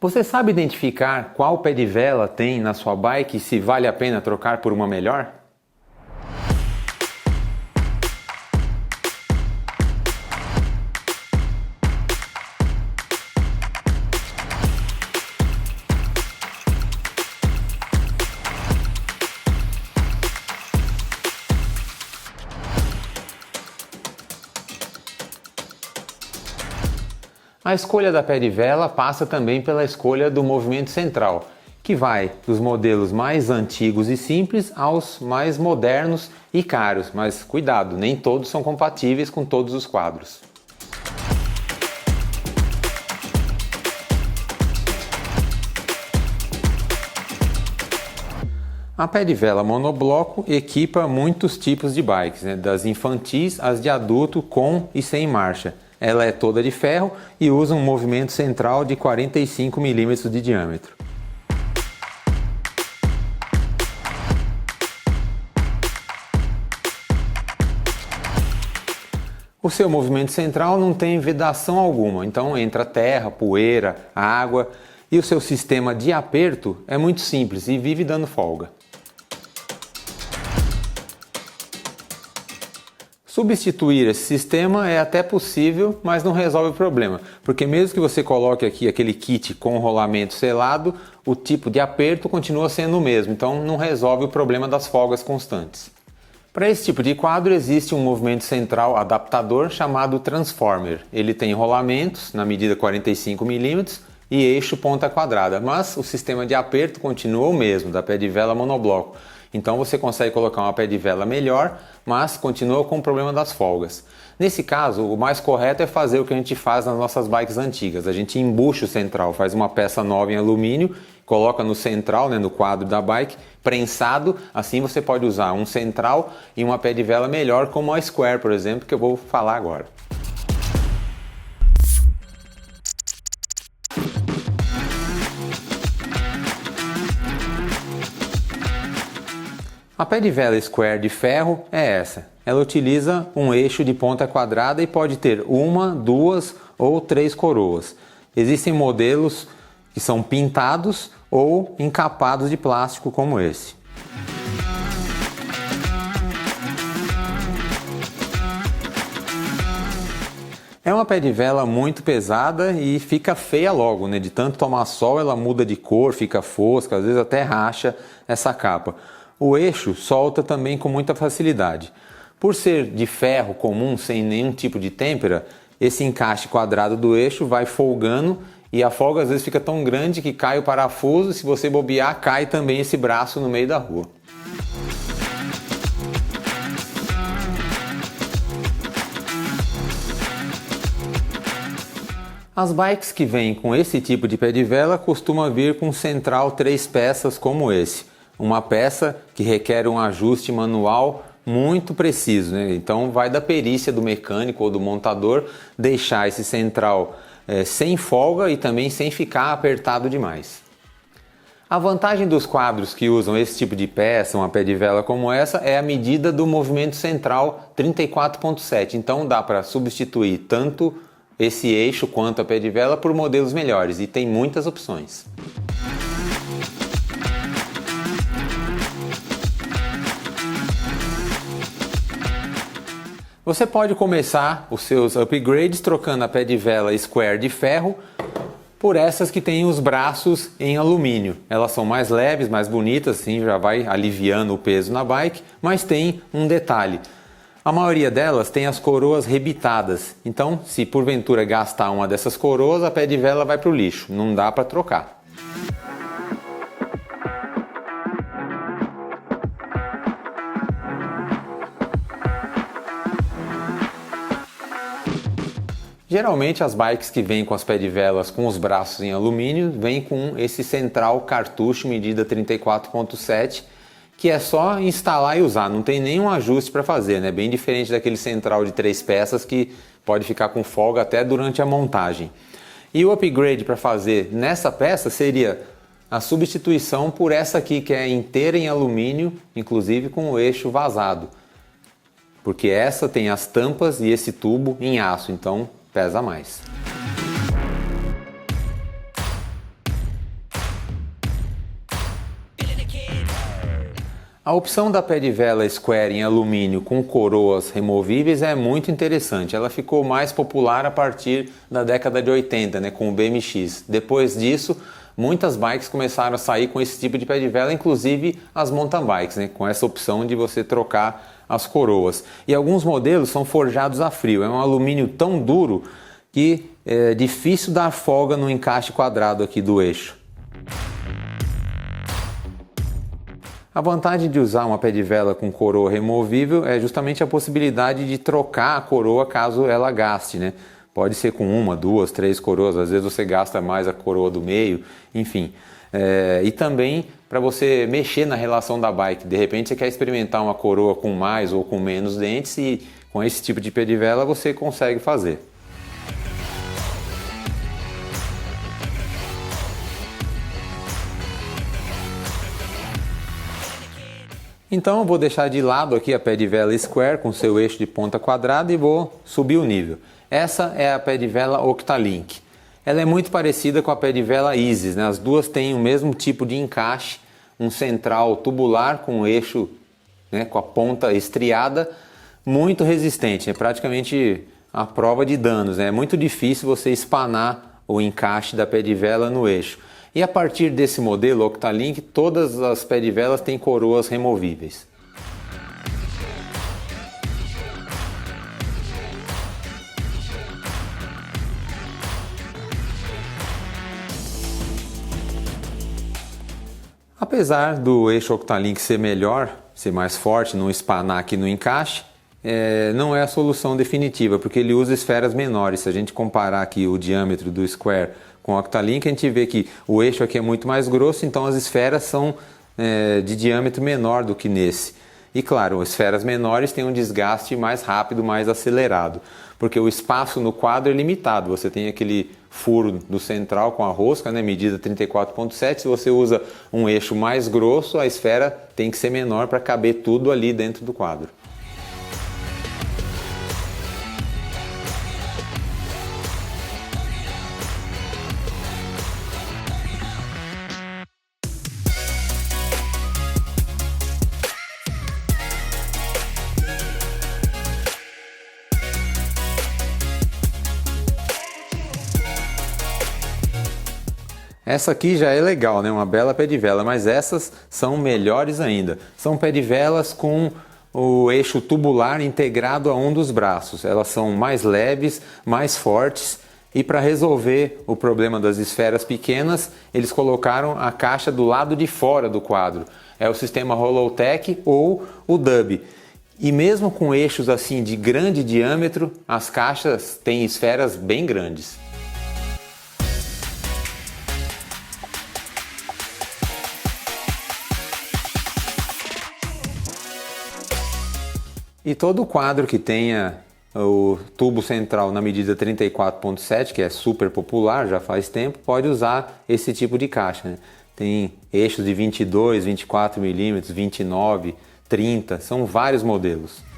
Você sabe identificar qual pé de vela tem na sua bike e se vale a pena trocar por uma melhor? A escolha da pé de vela passa também pela escolha do movimento central, que vai dos modelos mais antigos e simples aos mais modernos e caros, mas cuidado, nem todos são compatíveis com todos os quadros. A pé de vela monobloco equipa muitos tipos de bikes, das infantis às de adulto com e sem marcha. Ela é toda de ferro e usa um movimento central de 45 mm de diâmetro. O seu movimento central não tem vedação alguma, então entra terra, poeira, água, e o seu sistema de aperto é muito simples e vive dando folga. Substituir esse sistema é até possível, mas não resolve o problema, porque mesmo que você coloque aqui aquele kit com rolamento selado, o tipo de aperto continua sendo o mesmo, então não resolve o problema das folgas constantes. Para esse tipo de quadro existe um movimento central adaptador chamado transformer. Ele tem rolamentos na medida 45 mm e eixo ponta quadrada, mas o sistema de aperto continua o mesmo, da pé de vela monobloco. Então você consegue colocar uma pé de vela melhor, mas continua com o problema das folgas. Nesse caso, o mais correto é fazer o que a gente faz nas nossas bikes antigas. A gente embucha o central, faz uma peça nova em alumínio, coloca no central, no quadro da bike, prensado. Assim você pode usar um central e uma pé de vela melhor, como a Square, por exemplo, que eu vou falar agora. A pé de vela Square de ferro é essa. Ela utiliza um eixo de ponta quadrada e pode ter uma, duas ou três coroas. Existem modelos que são pintados ou encapados de plástico como esse. É uma pé de vela muito pesada e fica feia logo, de tanto tomar sol ela muda de cor, fica fosca, às vezes até racha essa capa. O eixo solta também com muita facilidade. Por ser de ferro comum, sem nenhum tipo de têmpera, esse encaixe quadrado do eixo vai folgando e a folga às vezes fica tão grande que cai o parafuso e se você bobear, cai também esse braço no meio da rua. As bikes que vêm com esse tipo de pé de vela costumam vir com central 3 peças como esse. Uma peça que requer um ajuste manual muito preciso, Então vai da perícia do mecânico ou do montador deixar esse central sem folga e também sem ficar apertado demais. A vantagem dos quadros que usam esse tipo de peça, uma pé de vela como essa, é a medida do movimento central 34.7. Então dá para substituir tanto esse eixo quanto a pé de vela por modelos melhores e tem muitas opções. Você pode começar os seus upgrades trocando a pé de vela Square de ferro por essas que têm os braços em alumínio. Elas são mais leves, mais bonitas, assim já vai aliviando o peso na bike, mas tem um detalhe. A maioria delas tem as coroas rebitadas, então se porventura gastar uma dessas coroas, a pé de vela vai para o lixo, não dá para trocar. Geralmente as bikes que vêm com as pé de velas com os braços em alumínio vêm com esse central cartucho medida 34.7 que é só instalar e usar, não tem nenhum ajuste para fazer, bem diferente daquele central de 3 peças que pode ficar com folga até durante a montagem. E o upgrade para fazer nessa peça seria a substituição por essa aqui que é inteira em alumínio, inclusive com o eixo vazado, porque essa tem as tampas e esse tubo em aço, então pesa mais. A opção da pé de vela Square em alumínio com coroas removíveis é muito interessante. Ela ficou mais popular a partir da década de 80, né, com o BMX. Depois disso, muitas bikes começaram a sair com esse tipo de pé de vela, inclusive as mountain bikes, né, com essa opção de você trocar as coroas. E alguns modelos são forjados a frio. É um alumínio tão duro que é difícil dar folga no encaixe quadrado aqui do eixo. A vantagem de usar uma pé de vela com coroa removível é justamente a possibilidade de trocar a coroa caso ela gaste, né? Pode ser com uma, duas, três coroas, às vezes você gasta mais a coroa do meio, enfim. E também para você mexer na relação da bike. De repente você quer experimentar uma coroa com mais ou com menos dentes e com esse tipo de pé de vela você consegue fazer. Então eu vou deixar de lado aqui a pé de vela Square com seu eixo de ponta quadrada e vou subir o nível. Essa é a pé de vela Octalink. Ela é muito parecida com a pé de vela Isis, né? As duas têm o mesmo tipo de encaixe, um central tubular com o eixo, né, com a ponta estriada, muito resistente, é praticamente a prova de danos, né? É muito difícil você espanar o encaixe da pé de vela no eixo. E a partir desse modelo Octalink, todas as pé de velas têm coroas removíveis. Apesar do eixo Octalink ser melhor, ser mais forte, não espanar aqui no encaixe, não é a solução definitiva, porque ele usa esferas menores. Se a gente comparar aqui o diâmetro do Square com o Octalink, a gente vê que o eixo aqui é muito mais grosso, então as esferas são de diâmetro menor do que nesse. E claro, esferas menores têm um desgaste mais rápido, mais acelerado, porque o espaço no quadro é limitado. Você tem aquele furo do central com a rosca, né, medida 34,7. Se você usa um eixo mais grosso, a esfera tem que ser menor para caber tudo ali dentro do quadro. Essa aqui já é legal, né? Uma bela pé de vela, mas essas são melhores ainda. São pé de velas com o eixo tubular integrado a um dos braços. Elas são mais leves, mais fortes e para resolver o problema das esferas pequenas, eles colocaram a caixa do lado de fora do quadro. É o sistema Hollowtech ou o Dub. E mesmo com eixos assim de grande diâmetro, as caixas têm esferas bem grandes. E todo quadro que tenha o tubo central na medida 34,7, que é super popular, já faz tempo, pode usar esse tipo de caixa, né? Tem eixos de 22, 24 milímetros, 29, 30, são vários modelos.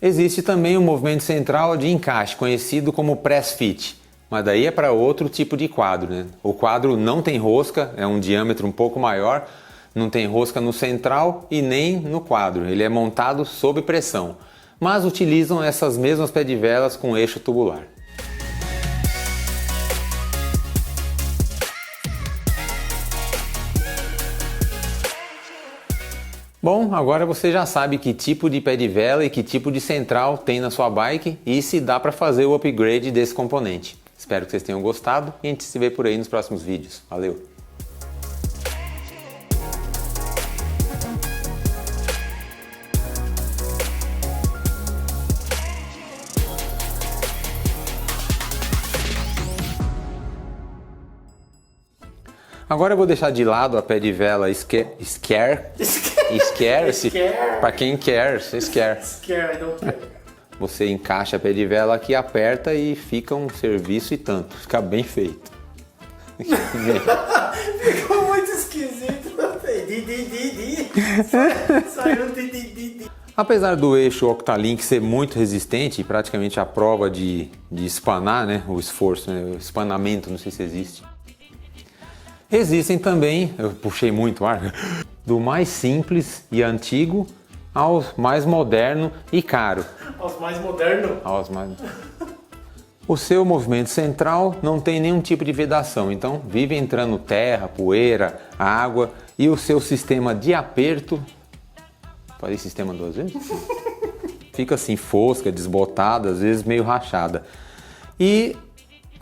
Existe também o movimento central de encaixe, conhecido como press fit, mas daí é para outro tipo de quadro, né? O quadro não tem rosca, é um diâmetro um pouco maior, não tem rosca no central e nem no quadro, ele é montado sob pressão, mas utilizam essas mesmas pé de velas com eixo tubular. Bom, agora você já sabe que tipo de pé de vela e que tipo de central tem na sua bike e se dá para fazer o upgrade desse componente. Espero que vocês tenham gostado e a gente se vê por aí nos próximos vídeos. Valeu! Agora eu vou deixar de lado a pé de vela Scare. Para quem quer, Scare. Você encaixa a pé de vela aqui, aperta e fica um serviço e tanto. Fica bem feito. Ficou muito esquisito, não entendi. Saiu di. Apesar do eixo Octalink ser muito resistente, praticamente a prova de espanar, né, o esforço, né, o espanamento, não sei se existe. Existem também, eu puxei muito ar, do mais simples e antigo ao mais moderno e caro. Aos mais modernos. O seu movimento central não tem nenhum tipo de vedação, então vive entrando terra, poeira, água, e o seu sistema de aperto... Falei sistema 2 vezes? Fica assim, fosca, desbotada, às vezes meio rachada. E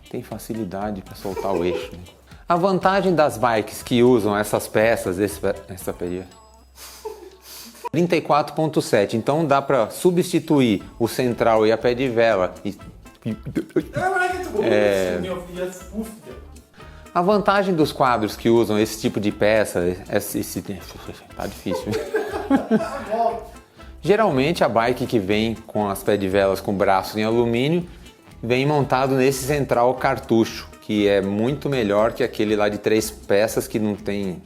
tem facilidade para soltar o eixo. A vantagem das bikes que usam essas peças, essa peria, 34.7, então dá para substituir o central e a pé de vela. A vantagem dos quadros que usam esse tipo de peça, tá difícil. Geralmente a bike que vem com as pé de velas com braços em alumínio vem montado nesse central cartucho, que é muito melhor que aquele lá de 3 peças que não tem